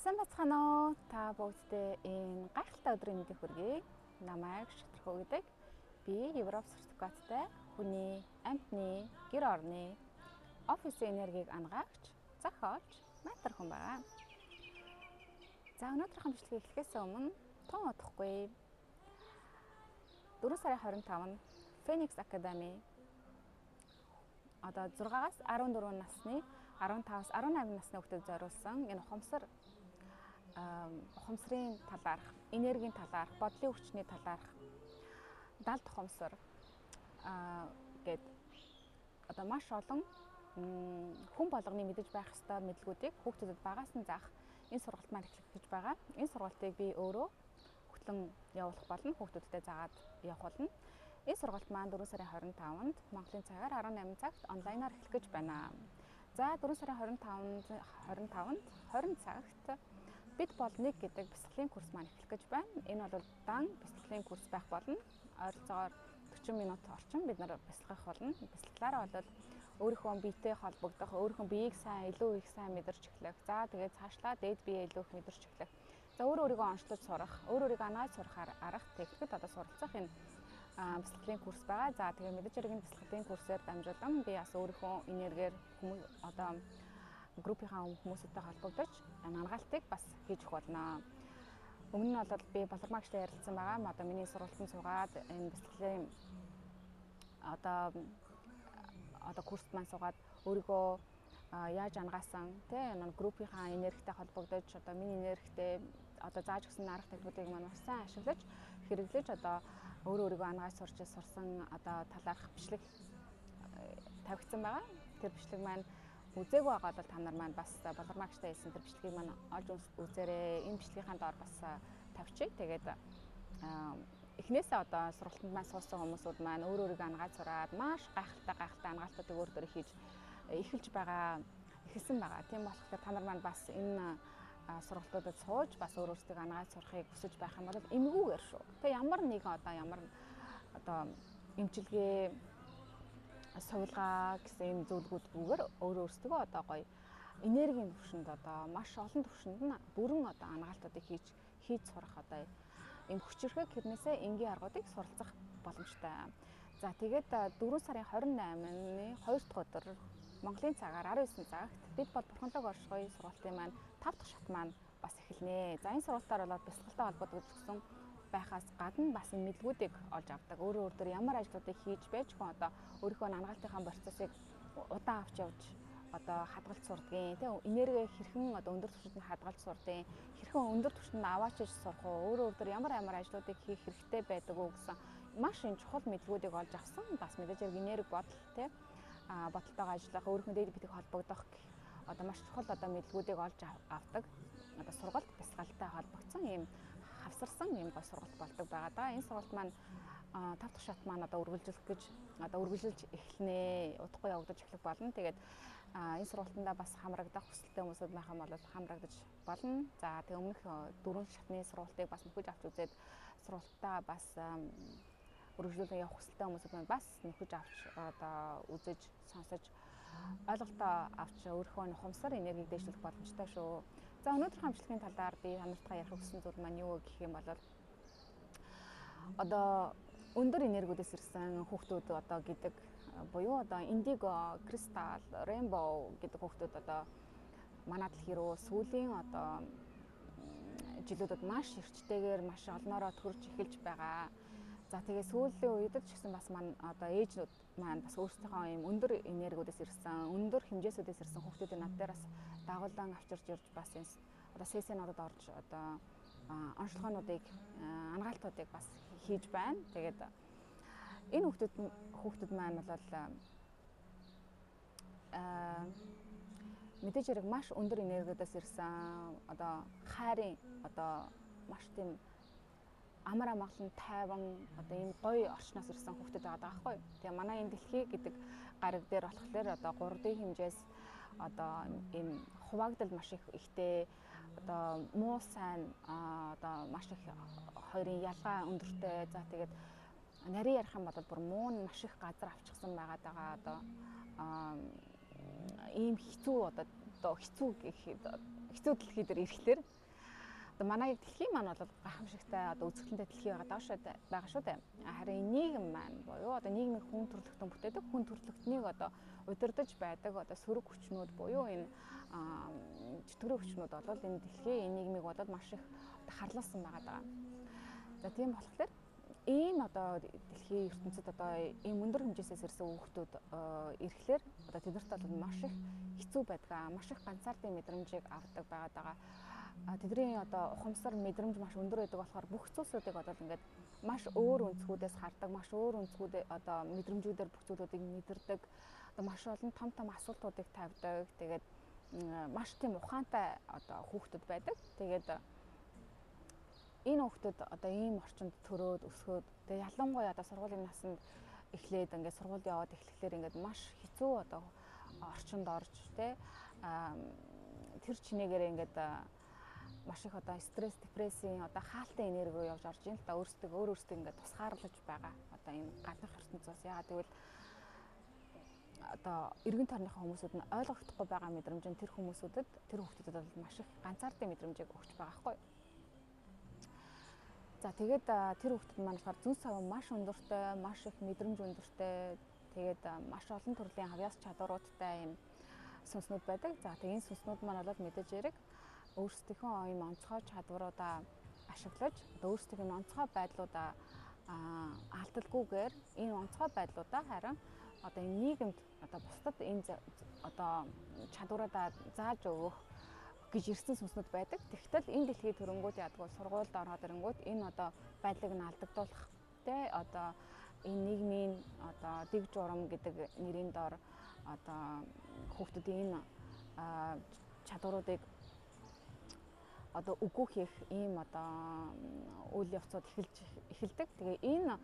Сайн бацхан уу? Та бүгдээ энэ гайхалтай өдрийн мэндийг хүргэе. Намайг Шатрхуу гэдэг. Би Европ сертификаттай хүний, амьтны, гэр орны, офисын энергийг ангаагч, зохиолч, ментор хүн байгаа. За өнөөдрийн бичлэгийг эхлэхээс өмнө тун удахгүй 4 сарын 25-нд Phoenix Academy одоо 6-аас 14 насны 15-аас 18 насны хүүхдэд зориулсан энэ ухамсарын талаарх, энергийн талаарх, бодлын хүчний талаарх 70 ухамсар гээд одоо маш олон хүн болгоны мэдэж байх ёстой мэдлгүүдийг хүүхдэд багаас нь заах энэ сургалт маань эхлэх гэж байгаа. Энэ сургалтыг би өөрөө хөтлөн явуулах болно, хүүхдүүдтэй заагаад явах болно. Энэ сургалт маань 4 сарын 25-нд Монголын цагаар 18 цагт онлайнаар эхлэх гэж байна. За 4 сарын 25-нд 20 цагт бид бол нэг гэдэг бясалгалын курс маань эхлэх гэж байна. Энэ бол дан бясалгалын курс байх болно. Ойролцоогоор 40 минут орчим бид нар бясалгах болно. Бясалгалаараа бол өөрийнхөө биетэй холбогдох, өөрийнхөө биеийг илүү их сайн мэдэрч эхлэх. За тэгээд цаашлаа дээд биеэ илүү их мэдэрч эхлэх. За өөрийгөө онцлож сурах, өөрийгөө анааж сурахаар арга техникт одоо суралцах энэ бясалгалын курс байгаа. За тэгээд мэдээж хэрэг энэ бясалгалын курсээр дамжуулан би бас өөрийнхөө энергээр одоо группийнхаа хүмүүстэй холбогдож ангаалтыг бас хийж өгөх болно. Өмнө нь бол би балармагчтай ярилцсан байгаа. Одоо миний сургалтанд суугаад энэ бясалгалын одоо курст маань суугаад өөрийгөө яаж ангаасан тий группийнхаа энергитэй холбогдож одоо миний энергитэй одоо зааж өгсөн арга техникүүдийг маань маш сайн ашиглаж хэрэглэж одоо өөрийгөө ангааж сурсан одоо талаарх бичлэг тавигдсан байгаа. Тэр бичлэг маань үзээгүй байгаа бол та нар маань бас балармагчтай хэлсэн тэр бичлэгийг маань олж үзээрэй. Энэ бичлэгийнхаа доор бас тавьчих. Тэгээд эхнээсээ одоо сургалтанд маань суусан хүмүүсүүд маань өөрийгөө ангааж сураад маш гайхалтай ангаалтуудыг өөрөөр хийж эхэлж байгаа, эхэлсэн байгаа. Тийм болохоор та нар маань бас энэ сургалтуудад сууж бас өөрсдөө ангааж сурахыг хүсэж байх юм бол эмгүүгээр шүү. Тэгээ ямар нэгэн одоо эмчилгээ сувилгаа гэсэн юм зүйлгүүдгүйгээр өөрсдөө одоо гоё энергийн төвшөнд одоо маш олон төвшөнд нь бүрэн одоо ангаалтуудыг хийж сурах одоо юм хүчирхэг хэрнээсээ энгийн аргуудыг суралцах боломжтой. За тэгээд 4 сарын 28-ны 2 дахь өдөр Монголын цагаар 19 цагт бид бол бурханлаг оршихуй сургалтын маань 5 дахь шат маань бас эхэлнэ. За энэ сургалтаар бол бясалгалтай холбогдсон байхаас гадна бас энэ мэдлгүүдийг олж авдаг. Өөрөөр ямар ажлуудыг хийж байж хүн одоо өөрийнхөө ангаалтынхаа процессыг удаан авч явж одоо хадгалж сурдгийн тийм энерги хэрхэн одоо өндөр түвшинд хадгалж сурдгийн хэрхэн өндөр түвшинд аваачиж сурах уу өөрөөр ямар ажлуудыг хийх хэрэгтэй байдаг уу гэсэн маш энэ чухал мэдлгүүдийг олж авсан. Бас мэдээж хэрэг энерги бодол тийм бодолтойгоо ажиллах өөрийнхөө дээд биетэй холбогдох одоо маш чухал одоо мэдлгүүдийг олж авдаг. Одоо сургалт бясалгалтай холбогдсон ийм хавсарсан юм гол сургалт болдог байгаа даа. Энэ сургалт маань 5 дахь шат маань одоо үргэлжилж эхлэнэ. Удахгүй явагдаж эхлэх болно. Тэгээд энэ сургалтандаа бас хамрагдах хүсэлтэй хүмүүсүүд байх юм бол хамрагдаж болно. За тэг өмнөх 4 шатны сургалтыг бас нөхөж авч үзээд сургалтаа бас үргэлжлүүлэн явах хүсэлтэй хүмүүсүүд маань бас нөхөж авч одоо үзэж сонсож ойлголтоо авч өөрийнхөө ухамсар энергийг дэвшүүлэх боломжтой шүү. За өнөөдрийн бичлэгийн талаар би танартаа ярих гэсэн зүйл маань юу гэх юм бол одоо өндөр энергиудээс ирсэн хүүхдүүд одоо гэдэг буюу одоо индиго, кристалл, рейнбоу гэдэг хүүхдүүд одоо манай дэлхий рүү сүүлийн одоо жилүүдэд маш эрчтэйгээр маш олноороо төрж эхэлж байгаа. За тэгээ сүүлийн үедэд ч гэсэн бас маань одоо ээжнүүд маань бас өөрсдийнхөө юм өндөр энергиудээс ирсэн, өндөр хэмжээсүүдээс ирсэн хүүхдүүдийн над дээр бас дагуулan авчирч ирж бас энэ одоо сессионуудад орж одоо онцлогоонуудыг ангаалтуудыг бас хийж байна. Тэгээд энэ хүүхдүүд маань бол мэдээж хэрэг маш өндөр энергиудаас ирсэн одоо хайрын одоо маш тийм амар амгалан тайван одоо энэ гоё орчноос ирсэн хүүхдүүд байгаа байхгүй. Тэгээ манай энэ дэлхий гэдэг гариг дээр болохоор одоо 3D хэмжээс одоо энэ хуваагдал маш ихтэй одоо муу сайн одоо маш их хоёрын ялгаа өндөртэй. За тэгээд нарийн ярих юм бол бүр муу нь маш их газар авчихсан байгаа одоо ийм хэцүү одоо хэцүү гэх хэцүү дэлхий дээр ирэхлээр одоо манай дэлхий маань бол гайхамшигтай одоо үзэгдэлтэй дэлхий байгаа шүү дээ. Харин нийгэм маань буюу одоо нийгмийн хүн төрөлхтөн бүтээдэг хүн төрөлхтнийг одоо удирдах байдаг одоо сөрөг хүчнүүд буюу энэ чөтгөрийн хүчнүүд бол энэ дэлхийн энэ нийгмийг бол маш их харлуулсан байгаа. За тийм болохоор ийм одоо дэлхийн ертөнцид одоо ийм өндөр хэмжээсээс ирсэн хүүхдүүд ирэхлээр одоо тэднэрт бол маш их хэцүү байдаг. Маш их ганцаардын мэдрэмжийг авдаг байгаа. Тэдний одоо ухамсар мэдрэмж маш өндөр байдаг болохоор бүх зүйлсүүдийг одоо ингээд маш өөр өнцгүүдээс хардаг, маш өөр өнцгүүд одоо мэдрэмжүүдээр бүх зүйлүүдийг мэдэрдэг. Одоо маш олон том асуултуудыг тавьдаг. Тэгээд маш тийм ухаантай одоо хүүхдүүд байдаг. Тэгээд энэ хүүхдүүд одоо ийм орчинд төрөөд өсгөөд тэгээд ялангуяа одоо сургуулийн насанд эхлээд ингээд сургууль яваад эхлэхлээр ингээд маш хэцүү одоо орчинд орж тэ тэр чинээгээр ингээд маш их одоо стресс, депрессийн одоо хаалтын энерги рүү явж орж ийн л да өөрөөсөө ингээд тусгаарлаж байгаа. Одоо энэ гаднах ертөнцөөс яагаад гэвэл одоо эргэн тойрныхаа хүмүүсүүд нь ойлгохдохгүй байгаа мэдрэмж нь тэр хүмүүсүүдэд тэр хүүхдүүдэд бол маш их ганцаардын мэдрэмжийг өгч байгаа байхгүй. За тэгээд тэр хүүхдүүд маань болохоор зүн сав маш өндөртэй, маш их мэдрэмж өндөртэй, тэгээд маш олон төрлийн авьяас чадваруудтай юм сүнснүүд байдаг. За тэгээд энэ сүнснүүд маань бол мэдээж хэрэг өөрсдийнхөө юм онцгой чадваруудаа ашиглаж, одоо өөрсдийн онцгой байдлуудаа алдалгүйгээр энэ онцгой байдлуудаа харин одоо энэ нийгэмд одоо бусдад энэ одоо чадваруудаа зааж өгөх гэж ирсэн сүнснүүд байдаг. Тэгтэл энэ дэлхийд төрөнгүүд ядгүй сургуульд ороод ирэнгүүт энэ одоо байдлыг нь алдагдуулах тэ одоо энэ нийгмийн одоо дэг журам гэдэг нэрийн дор одоо хүүхдүүдийн энэ чадваруудыг одоо үгүй хийх ийм одоо үйл явцууд эхэлдэг. Тэгээ энэ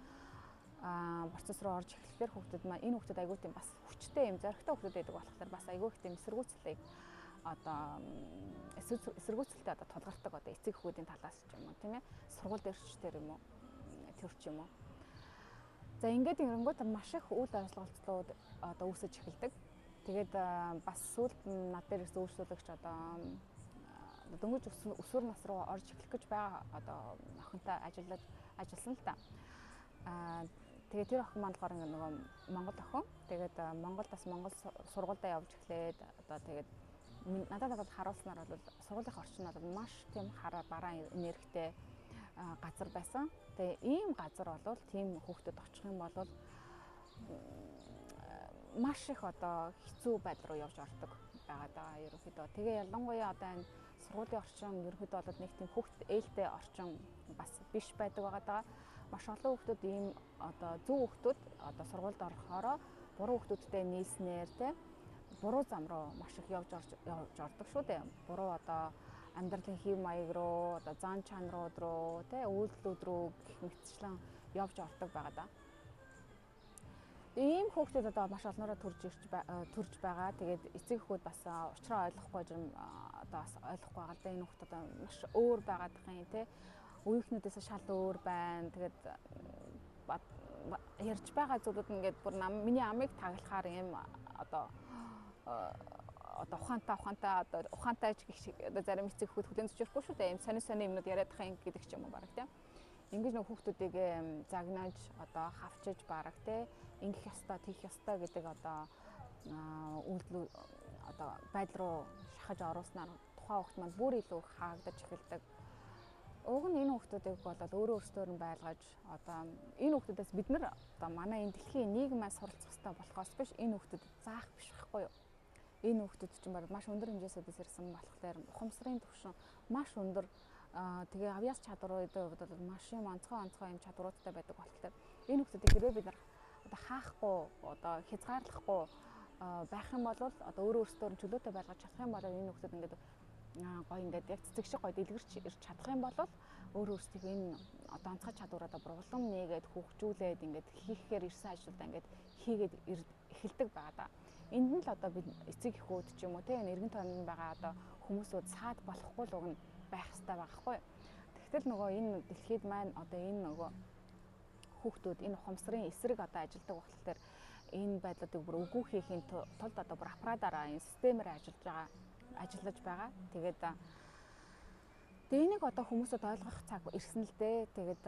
процесс руу орж эхлэхээр хүүхдүүд маань энэ хүүхдүүд аягүй тийм бас хүчтэй юм зоригтой хүүхдүүд байдаг болохоор бас аягүй их тийм эсэргүүцлийг одоо эсэргүүцэлтэй одоо тулгардаг одоо эцэг хүүхдийн талаас ч юм уу тийм ээ сургууль дээрч тэр юм уу төр ч юм уу. За ингээд ирэнгүүт маш их үйл ажиллагаалцлууд одоо үүсэж эхэлдэг. Тэгээд бас сүүлд над дээр ирсэн үйлчлүүлэгч одоо дөнгөж өсвөр нас руу орж эхлэх гэж байгаа одоо охинтой ажилласан л та. Тэгээд тэр охин маань болохоор нөгөө Монгол охин. Тэгээд Монголд бас Монгол сургуультай явж эхлээд одоо тэгээд надад харуулснаар бол сургуулийн орчин бол маш тийм бараан энергитэй газар байсан. Тэгээ ийм газар бол тийм хүүхдэд очих юм бол маш их одоо хэцүү байдал руу явж ордог байгаа ерөнхийдөө. Тэгээ ялангуяа одоо энэ сургуулийн орчин ерөнхийдөө бол нэг тийм хүүхдэд ээлтэй орчин бас биш байдаг байгаа. Маш олон хүүхдүүд ийм одоо зөв хүүхдүүд одоо сургуульд орохороо буруу хүүхдүүдтэй нийлснээр те буруу зам руу маш их явж ордог шүү дээ. Буруу одоо амьдралын хэв маяг руу, одоо зан чанарууд руу, тэ үйлдэлүүд рүү гэх мэтчлэн явж ордог байгаа да. Ийм хүүхдүүд одоо маш олноороо төрж байгаа. Тэгээд эцэг эхүүд бас учраа ойлгохгүй одоо бас ойлгохгүй байгаа л да. Энэ хүүхдүүд маш өөр байгаад байгаа юм те. Үеийнхнүүдээс шал өөр байна. Тэгээд ярьж байгаа зүйлүүд ингээд бүр миний амийг таглахаар юм одоо ухаантай ч гэх шиг одоо зарим эцэг хүүд хүлэн зөвшөөрөхгүй шүү дээ. Ийм сони юмнууд яриад байгаа юм гэдэг ч юм уу бараг тийм. Ингэж нэг хүүхдүүдийг загнааж одоо хавчиж бараг тийм ингэх ёстой, тийх ёстой гэдэг одоо үйлдэл одоо байдал руу шахаж оруулснаар тухайн хүүхд маань бүр илүү хаагдаж эхэлдэг. Уг нь энэ хүүхдүүдийг бол өөрөөсөө нь байлгаж одоо энэ хүүхдүүдээс бид нар одоо манай энэ дэлхийн нийгмээс суралцах хэрэгтэй болохоос биш энэ хүүхдүүдэд заах биш байхгүй юу? Энэ хүүхдүүд чинь маш өндөр хэмжээсээс ирсэн болохоор ухамсарын түвшин маш өндөр тэгээ авьяас чадваруудын хувьд бол маш юм онцгой юм чадваруудтай байдаг болохоор энэ хүүхдүүдийг хэрвээ бид нар одоо хаахгүй одоо хязгаарлахгүй байх юм бол одоо өөрөөсөө нь чөлөөтэй байлгаж чадах юм бол энэ хүүхдүүд ингээд гоё ингээд яг цэцэг шиг гоё дэлгэрч ирж чадах юм бол өөрөөсөө энэ одоо онцгой чадваруудаа улам нээгээд хөгжүүлээд ингээд хийхээр ирсэн ажилдаа ингээд хийгээд эхэлдэг байгаа да. Энд нь л одоо бид эцэг эхүүд ч юм уу тийм эргэн тойронд байгаа одоо хүмүүсүүд саад болохгүй л уг нь байх хэрэгтэй байхгүй. Тэгтэл нөгөө энэ дэлхийд маань одоо энэ нөгөө хүүхдүүд энэ ухамсарын эсрэг одоо ажилдаг болохоор энэ байдлуудыг бүр үгүй хийхийн тулд одоо бүр аппаратаараа энэ системээр ажиллаж байгаа ажиллаж байгаа. Тэгээд энийг одоо хүмүүсд ойлгох цаг ирсэн л дээ. Тэгээд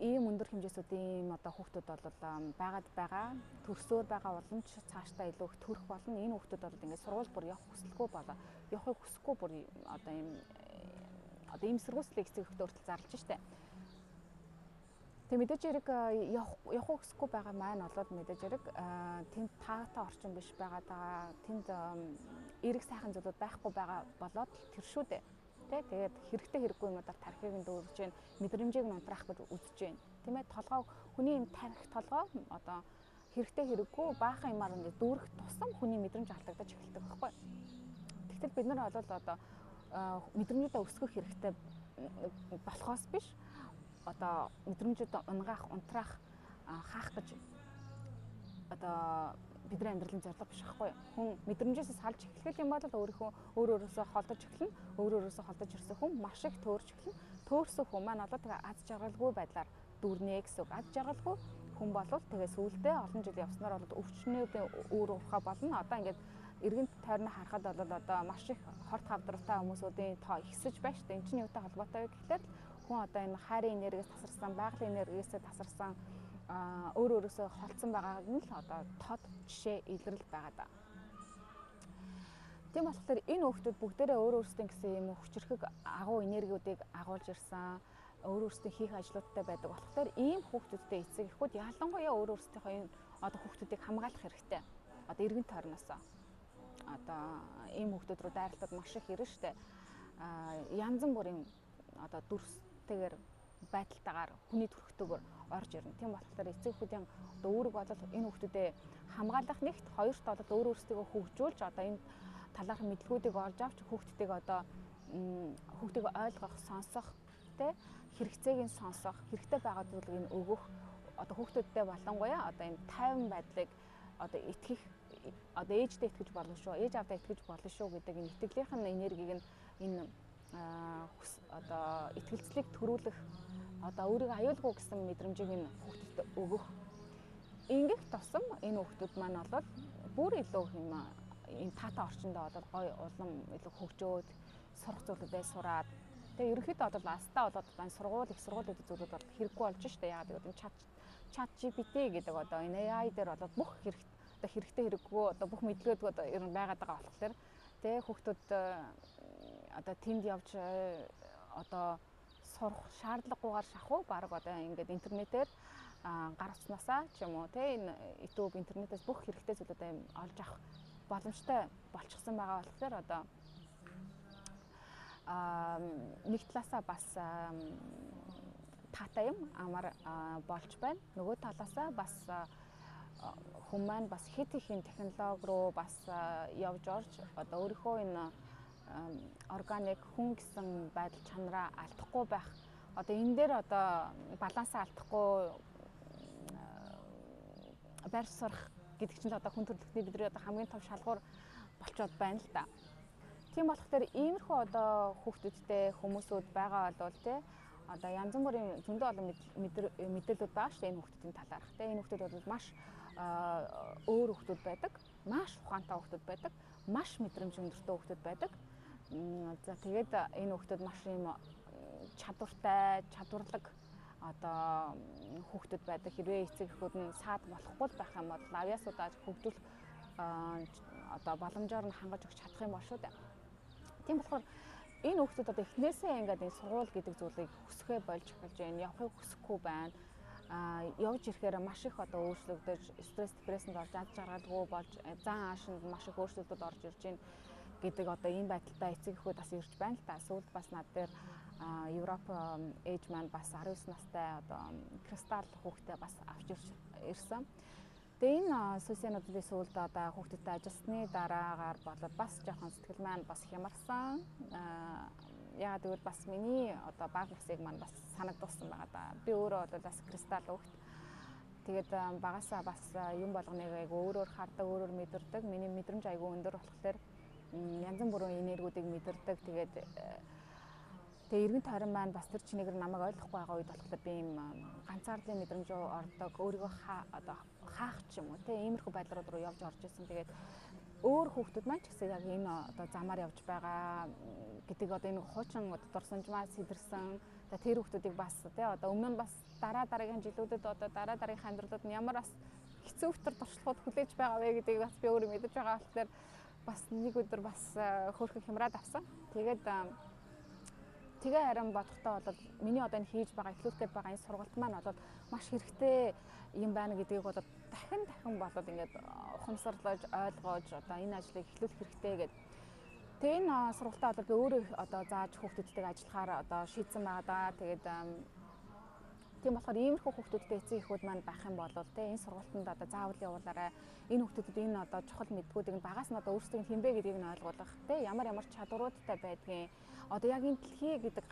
ийм өндөр хэмжээсүүдийн одоо хүүхдүүд бол байгаад байгаа. Төрсөөр байгаа уламж цаашдаа илүү их төрөх болно. Энэ хүүхдүүд бол ингээд сургууль бүр явах хүсэлгүй болоо. Явахыг хүсэхгүй бүр одоо ийм эсэргүүцлийг эцэг эхтэй хүртэл зарлж штэ. Тэг мэдээж хэрэг явах хүсэхгүй байгаа маань болоод мэдээж хэрэг тэнд таатай орчин биш байгаа. Тэнд эрэг сайхан зүйлүүд байхгүй байгаа болоод тэр шүү дээ. Тэгээд хэрэгтэй хэрэггүй юмудаар тархийг нь дүүрж जैन, мэдрэмжийг нь унтраах гэж үзэж जैन. Тийм ээ, толгой хүний энэ тарих толгой одоо хэрэгтэй хэрэггүй баахан юмар ингээд дүүрэх тусам хүний мэдрэмж алдагдаж эхэлдэг байхгүй. Тэгтэл бид нар бол одоо мэдрэмжүүдээ өсгөх хэрэгтэй болохоос биш одоо мэдрэмжүүдээ унгаах, унтраах, хаах гэж одоо бидний амьдралын зорилго биш байхгүй. Хүн мэдрэмжээс салж эхлэх юм бол өөрөөсөө холдож эхэлнэ. Өөрөөсөө холдож ирсэн хүн маш их төөрч эхэлнэ. Төөрсөн хүн маань одоо тэгээ аз жаргалгүй байдлаар дүүрнэ гэсэн үг. Аз жаргалгүй хүн болвол тэгээ сүүлдээ олон жил явснаар бол өвчнүүдийн үүр урхаа болно. Одоо ингээд эргэн тойрны харахад бол одоо маш их хорт хавдралтай хүмүүсүүдийн тоо ихсэж байна шүү дээ. Энд чинь юутай холбоотой вэ гэхээр хүн одоо энэ хайрын энергиэс тасарсан, байгалийн энергиэс тасарсан өөрөөсөө холдсон байгааг нь л одоо тод жишээ илрэл байгаа даа. Тийм болохоор энэ хүүхдүүд бүгдээрээ өөрөөсөө гэсэн юм хүчрхэг агуу энергиудыг агуулж ирсэн, өөрөөсөө хийх ажлуудтай байдаг болохоор ийм хүүхдүүдтэй эцэг эхүүд ялангуяа өөрөөсөө энэ одоо хүүхдүүдийг хамгаалах хэрэгтэй. Одоо эргэн тойрноос одоо ийм хүүхдүүд рүү дайралтад маш их ирнэ штэ. Янз бүрийн одоо дүрстэйгээр байдалтайгаар хүний төрхтөгөөр орж ирнэ. Тийм болохоор эцэг эхүүдийн одоо үүрэг бол энэ хүүхдүүдэд хамгаалах нэгт, хоёрт бол өөрөөсөө хөгжүүлж одоо энэ талаарх мэдлгүүдийг олж авч хүүхдүүдийг одоо хүүхдийг ойлгох, сонсох, тэ хэрэгцээг нь сонсох, хэрэгтэй байгаа зүйлийг нь өгөх, одоо хүүхдүүдтэй болонгоёо одоо энэ тайван байдлыг одоо итгэх, одоо ээждээ итгэж болно шүү, ээж авдаа итгэж болно шүү гэдэг энэ итгэлийнхэн энергийг нь энэ одоо итгэлцлийг төрүүлэх, одоо өөрийгөө аюулгүй гэсэн мэдрэмжийг нь хүүхдэд өгөх. Ингэх тусам энэ хүүхдүүд маань бол бүр илүү юм энэ таатай орчиндөө бол гой улам илүү хөгжөөд сурах зүйлүүдээ сураад тэгээ ерөнхийдөө бол астаа болоод байна сургууль их сургуулиудын зүйлүүд бол хэрэггүй болж штэ. Яагаад гэвэл энэ чат GPT гэдэг одоо энэ AI дээр бол бүх хэрэгтэй хэрэггүй одоо бүх мэдлэгүүд одоо ер нь байгаад байгаа болохоор тэгээ хүүхдүүд одоо тэнд явж одоо сурах шаардлагагүйгээр шахуу баг одоо ингээд интернетээр гар утснасаа ч юм уу те энэ YouTube интернетээс бүх хэрэгтэй зүйлүүдээ олж авах боломжтой болчихсон байгаа болохоор одоо нэг талаасаа бас таатай юм амар болж байна. Нөгөө талаасаа бас хүн маань бас хэд ихэн технологи руу бас явж орж одоо өөрийнхөө энэ органик хүн гэсэн байдал чанараа алдахгүй байх. Одоо энэ дээр одоо балансаа алдахгүй байр сурах гэдэг чинь одоо хүн төрөлхтний бидний одоо хамгийн том шалгуур болчиход байна л да. Тийм болохоор иймэрхүү одоо хүүхдүүдтэй хүмүүсүүд байгаа бол те одоо янз бүрийн зөндөө олон мэдээлэлүүд байгаа шүү дээ энэ хүүхдүүдийн талаарх. Те энэ хүүхдүүд бол маш өөр хүүхдүүд байдаг, маш ухаантай хүүхдүүд байдаг, маш мэдрэмж өндөртэй хүүхдүүд байдаг. За тэгээд энэ хүүхдүүд маш юм чадвартай, чадварлаг одоо хүүхдүүд байдаг. Хэрвээ эцэг эхүүд нь саад болохгүй байх юм бол авьяасуудаа хөгжүүлэх одоо боломжоор нь хангаж өгч чадах юм бол шүү дээ. Тийм болохоор энэ хүүхдүүд одоо эхнээсээ ингээд энэ сургууль гэдэг зүйлийг хүсэхээ болж эхэлж байна. Явахыг хүсэхгүй байна. Явж ирэхээр маш их одоо өөрчлөгдөж стресс, депрессэнд орж аз жаргалгүй болж зан аашинд маш их өөрчлөлтүүд орж ирж байна гэдэг одоо энэ байдалтай эцэг эхүүд бас ирж байна л та. Сүүлд бас над дээр Европ ээж маань бас 19 настай одоо кристалл хүүхдээ бас авч ирсэн. Тэгээ энэ суйсэнуудын сүүлд одоо хүүхдүүдтэй ажилласны дараагаар болоод бас жоохон сэтгэл маань бас хямарсан. Яагаад гэвэл бас миний одоо баг насыг маань бас санагдуулсан байгаа да. Би өөрөө бол бас кристалл хүүхд. Тэгээд багасаа бас юм болгоныг айгу өөрөөр хардаг, өөрөөр мэдэрдэг. Миний мэдрэмж айгу өндөр болохоор янз бүрийн энергиудыг мэдэрдэг. Тэгээд тэгээ эргэн тойрон маань бас тэр чинээгээр намайг ойлгохгүй байгаа үед болохоор би юм ганцаардын мэдрэмж рүү ордог, өөрийгөө одоо хаах ч юм уу те иймэрхүү байдлууд руу явж орж исэн. Тэгээд өөр хүүхдүүд маань ч гэсэн яг энэ одоо замаар явж байгаа гэдэг одоо энэ хуучин одоо дурсамжмаас сэтэрсэн тэр хүүхдүүдийг бас тий одоо өмнө нь бас дараагийн жилүүдэд одоо дараагийнхаа амьдралууд нь ямар бас хэцүү өвтөр туршлагууд хүлээж байгаа вэ гэдгийг бас би өөрөө мэдэж байгаа болохоор бас нэг өдөр бас хөөрхөн хямраад авсан. Тэгээ харин бодохдоо бол миний одоо энэ хийж байгаа эхлүүлэх гээд байгаа энэ сургалт маань бол маш хэрэгтэй юм байна гэдгийг бол дахин болоод ингээд ухамсарлаж ойлгож одоо энэ ажлыг эхлүүлэх хэрэгтэй гэдэг. Тэгээ энэ сургалтаа бол би өөрөө одоо зааж хүүхдүүдтэйг ажиллахаар одоо шийдсэн байгаа даа. Тэгээд тийм болохоор иймэрхүү хүүхдүүдтэй эцэг эхүүд маань байх юм бол те энэ сургалтанд одоо заавал явуулаарай. Энэ хүүхдүүдэд энэ одоо чухал мэдгүүдийг нь багаас нь одоо өөрсдөө хинбэ гэдгийг нь ойлгуулах те ямар чадваруудтай байдгийг одоо яг энэ дэлхий гэдэг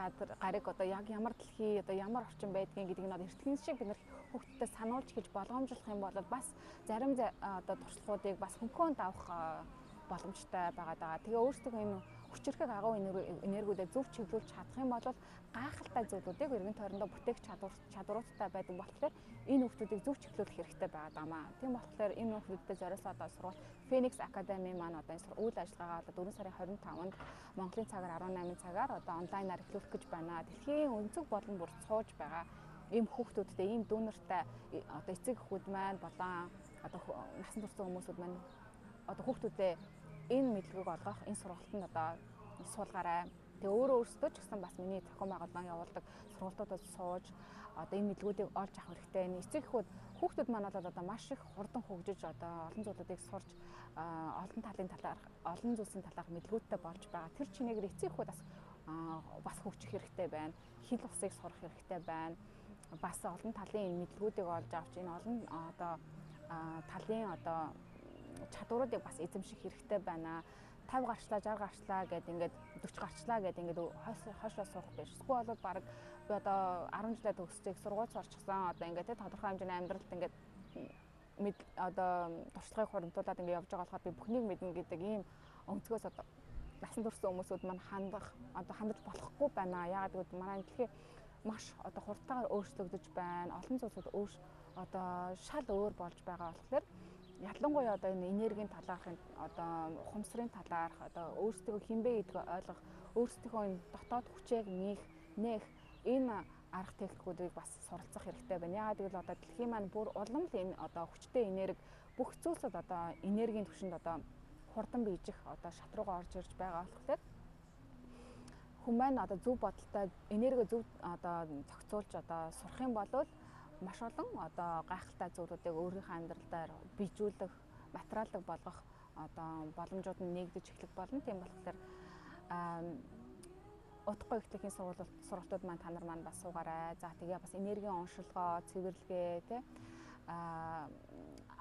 гариг одоо яг ямар дэлхий одоо ямар орчин байдгийг гэдгийг нь одоо эртхэн шиг бид нар хүүхдүүдэд сануулж хэлж болгоомжлох юм бол бас зарим одоо туршлагуудыг бас хөнгөн давах боломжтой байгаа даа. Тэгээ өөрсдөө энэ хүчирхэг агуу энергиудыг зөв чиглүүлж чадах юм бол гайхалтай зүйлүүдийг эргэн тойрондоо бүтээх чадваруудтай байдаг болохоор энэ хүүхдүүдийг зөв чиглүүлэх хэрэгтэй байгаа даа. Тийм болохоор энэ хүүхдүүдэд зориулсан одоо сургалт Phoenix Academy маань одоо энэ үйл ажиллагаагаа одоо 4 сарын 25-нд Монголын цагаар 18 цагаар одоо онлайнаар эхлүүлэх гэж байна. Дэлхийн өнцөг болон бүр цууж байгаа ийм хүүхдүүдтэй ийм дүүнертэй одоо эцэг эхүүд маань болон одоо насан турш хүмүүсүүд маань одоо хүүхдүүдэд энэ мэдлэгийг олгох энэ сургалтанд одоо суулгаарай. Тэгээ өөрөөсөө ч гэсэн бас миний зохион байгуулалтаа явуулдаг сургалтуудад сууж одоо энэ мэдлгүүдийг олж авах хэрэгтэй. Эцэг эхүүд хүүхдүүд маань бол одоо маш их хурдан хөгжиж одоо олон зүйлүүдийг сурч олон зүйлсийн талаарх мэдлгүүдтэй болж байгаа. Тэр чинээгээр эцэг эхүүд бас хөгжих хэрэгтэй байна. Хэл усыг сурах хэрэгтэй байна. Бас олон талын мэдлгүүдийг олж авч энэ олон одоо талын одоо чадваруудыг бас эзэмших хэрэгтэй байна. 50 гарчлаа 60 гарчлаа гэд ингээд 40 гарчлаа гэд ингээд хойшоо суух биш. Эсвэл бол баг би одоо 10 жилээ төгсөж сургууль сурчсан одоо ингээд тодорхой хэмжээний амьдралд ингээд одоо туршлагыг хуримтуулаад ингээд явж байгаа болохоор би бүхнийг мэднэ гэдэг ийм өнцгөөс одоо насан турш хүмүүсүүд маань хандаж болохгүй байна. Яагаад гэвэл манай дэлхий маш одоо хурдтайгаар өөрчлөгдөж байна. Олон зүйлсүүд одоо шал өөр болж байгаа болохоор ялангуяа одоо энэ энергийн талаарх одоо ухамсарын талаарх одоо өөрсдөө хинбэ гэдгийг ойлгох, өөрсдийнхөө энэ дотоод хүчээг нээх энэ арга техникүүдийг бас суралцах хэрэгтэй байна. Яагаад гэвэл одоо дэлхийн маань бүр улам л энэ одоо хүчтэй энерги бүх зүйлсд одоо энергийн түвшинд одоо хурдан бийжих одоо шат руугаа орж ирж байгаа болохоор хүн маань одоо зөв бодолтой энерги зөв одоо зохицуулж одоо сурах юм бол маш олон одоо гайхалтай зүйлүүдийг өөрийнхөө амьдралдаар бийжүүлэх, материалдаг болгох одоо боломжууд нь нэгдэж эхлэх болно. Тийм болохоор утгагүй ихтлийн сургалтууд маань та нар маань бас суугаарай. За тэгээ бас энергийн оншилгоо, цэвэрлэгээ тий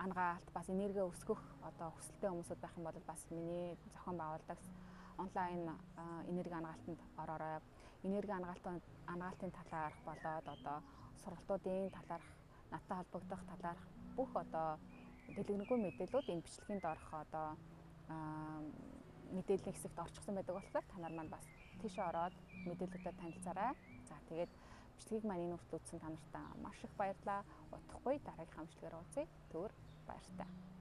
ангаалт бас энерги өсгөх одоо хүсэлтэй хүмүүсүүд байх юм бол бас миний зохион байгуулдаг онлайн энерги ангаалтанд ороорой. Энерги ангаалтын талаарх болоод одоо сургалтуудын талаарх, надтай холбогдох талаарх бүх одоо дэлгэрэнгүй мэдээлүүд энэ бичлэгэнд орох одоо мэдээллийн хэсэгт орчихсон байдаг болохоор та нар маань бас тийшээ ороод мэдээлэлтэй танилцаарай. За тэгээд бичлэгийг маань энэ хүртэл үзсэн та нартай маш их баярлалаа. Утгагүй дараагийн хамжлагаар уулзъя. Түр баяртай.